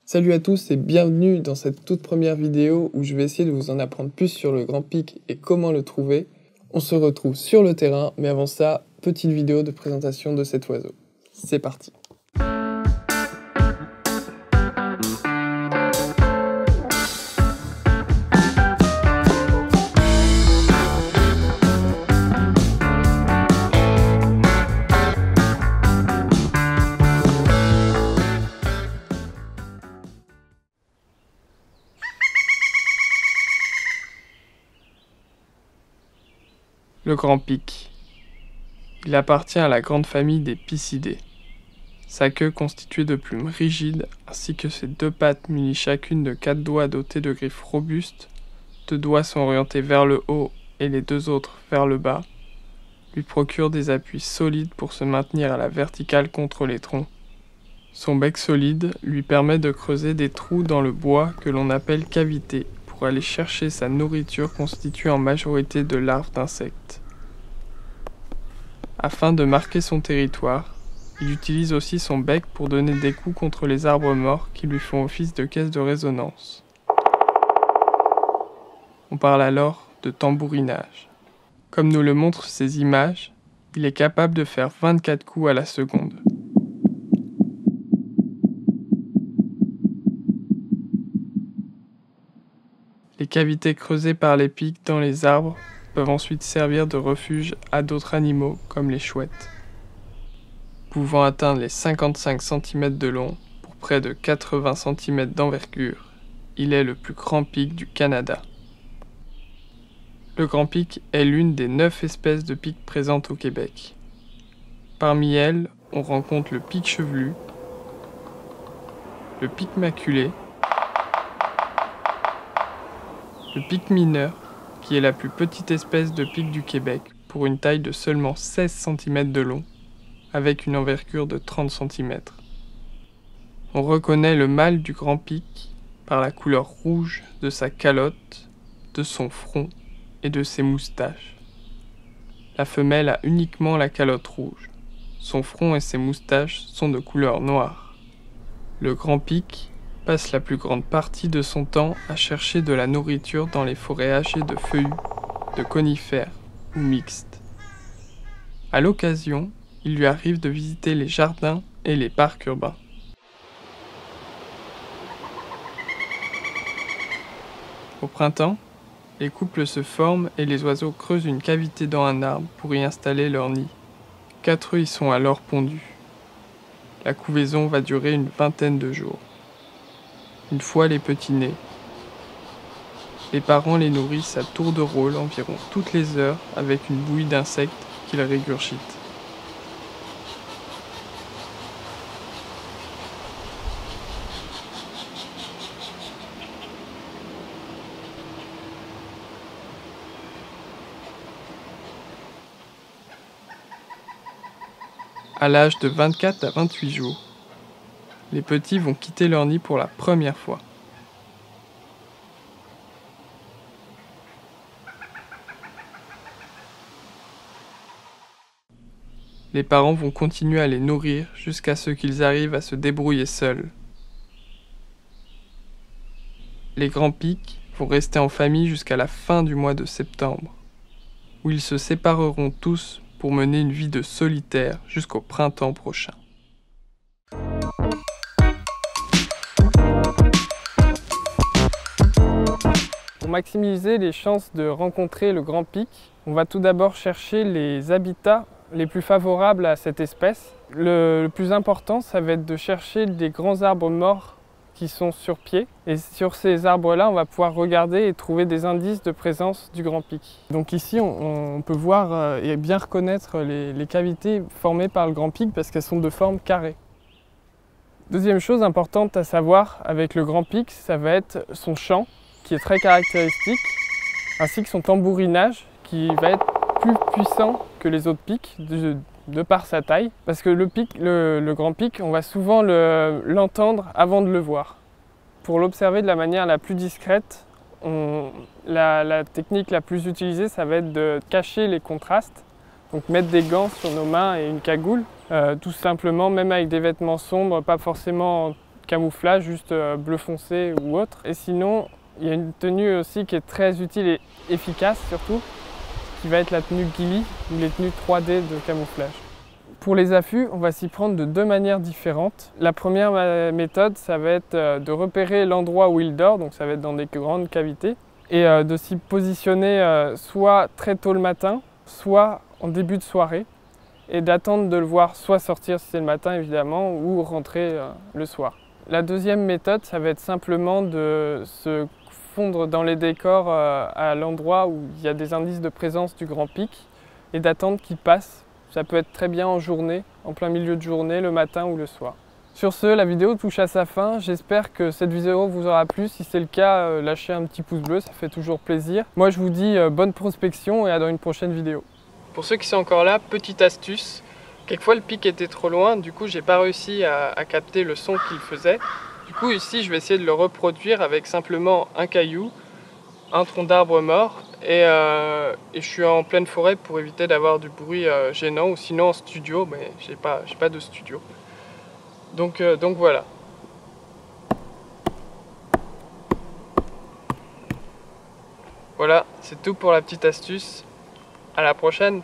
Salut à tous et bienvenue dans cette toute première vidéo où je vais essayer de vous en apprendre plus sur le Grand Pic et comment le trouver. On se retrouve sur le terrain, mais avant ça, petite vidéo de présentation de cet oiseau. C'est parti! Le Grand Pic. Il appartient à la grande famille des Piscidés. Sa queue constituée de plumes rigides ainsi que ses deux pattes munies chacune de 4 doigts dotés de griffes robustes, 2 doigts sont orientés vers le haut et les 2 autres vers le bas, lui procurent des appuis solides pour se maintenir à la verticale contre les troncs. Son bec solide lui permet de creuser des trous dans le bois que l'on appelle cavités, pour aller chercher sa nourriture constituée en majorité de larves d'insectes. Afin de marquer son territoire, il utilise aussi son bec pour donner des coups contre les arbres morts qui lui font office de caisse de résonance. On parle alors de tambourinage. Comme nous le montrent ces images, il est capable de faire 24 coups à la seconde. Les cavités creusées par les pics dans les arbres peuvent ensuite servir de refuge à d'autres animaux comme les chouettes. Pouvant atteindre les 55 cm de long pour près de 80 cm d'envergure, il est le plus grand pic du Canada. Le Grand Pic est l'une des 9 espèces de pics présentes au Québec. Parmi elles, on rencontre le pic chevelu, le pic maculé, le pic mineur, qui est la plus petite espèce de pic du Québec, pour une taille de seulement 16 cm de long, avec une envergure de 30 cm. On reconnaît le mâle du Grand Pic par la couleur rouge de sa calotte, de son front et de ses moustaches. La femelle a uniquement la calotte rouge. Son front et ses moustaches sont de couleur noire. Le Grand Pic passe la plus grande partie de son temps à chercher de la nourriture dans les forêts hachées de feuillus, de conifères ou mixtes. À l'occasion, il lui arrive de visiter les jardins et les parcs urbains. Au printemps, les couples se forment et les oiseaux creusent une cavité dans un arbre pour y installer leur nid. 4 œufs y sont alors pondus. La couvaison va durer une vingtaine de jours. Une fois les petits nés, les parents les nourrissent à tour de rôle environ toutes les heures avec une bouillie d'insectes qu'ils régurgitent. À l'âge de 24 à 28 jours, les petits vont quitter leur nid pour la première fois. Les parents vont continuer à les nourrir jusqu'à ce qu'ils arrivent à se débrouiller seuls. Les Grands Pics vont rester en famille jusqu'à la fin du mois de septembre, où ils se sépareront tous pour mener une vie de solitaire jusqu'au printemps prochain. Pour maximiser les chances de rencontrer le Grand Pic, on va tout d'abord chercher les habitats les plus favorables à cette espèce. Le plus important, ça va être de chercher des grands arbres morts qui sont sur pied. Et sur ces arbres-là, on va pouvoir regarder et trouver des indices de présence du Grand Pic. Donc ici, on peut voir et bien reconnaître les cavités formées par le Grand Pic parce qu'elles sont de forme carrée. Deuxième chose importante à savoir avec le Grand Pic, ça va être son chant, qui est très caractéristique, ainsi que son tambourinage, qui va être plus puissant que les autres pics de par sa taille, parce que le Grand Pic, on va souvent l'entendre avant de le voir. Pour l'observer de la manière la plus discrète, la technique la plus utilisée, ça va être de cacher les contrastes, donc mettre des gants sur nos mains et une cagoule, tout simplement, même avec des vêtements sombres, pas forcément camouflage, juste bleu foncé ou autre. Et sinon, il y a une tenue aussi qui est très utile et efficace surtout, qui va être la tenue ghillie ou les tenues 3D de camouflage. Pour les affûts, on va s'y prendre de deux manières différentes. La première méthode, ça va être de repérer l'endroit où il dort, donc ça va être dans des grandes cavités, et de s'y positionner soit très tôt le matin, soit en début de soirée, et d'attendre de le voir soit sortir si c'est le matin évidemment, ou rentrer le soir. La deuxième méthode, ça va être simplement de se fondre dans les décors à l'endroit où il y a des indices de présence du grand pic et d'attendre qu'il passe. Ça peut être très bien en journée, en plein milieu de journée, le matin ou le soir. Sur ce, la vidéo touche à sa fin. J'espère que cette vidéo vous aura plu. Si c'est le cas, lâchez un petit pouce bleu, ça fait toujours plaisir. Moi, je vous dis bonne prospection et à dans une prochaine vidéo. Pour ceux qui sont encore là, petite astuce. Quelquefois, le pic était trop loin, du coup, j'ai pas réussi à capter le son qu'il faisait. Du coup, ici, je vais essayer de le reproduire avec simplement un caillou, un tronc d'arbre mort, et je suis en pleine forêt pour éviter d'avoir du bruit gênant, ou sinon en studio, mais j'ai pas de studio. Donc voilà. Voilà, c'est tout pour la petite astuce. À la prochaine!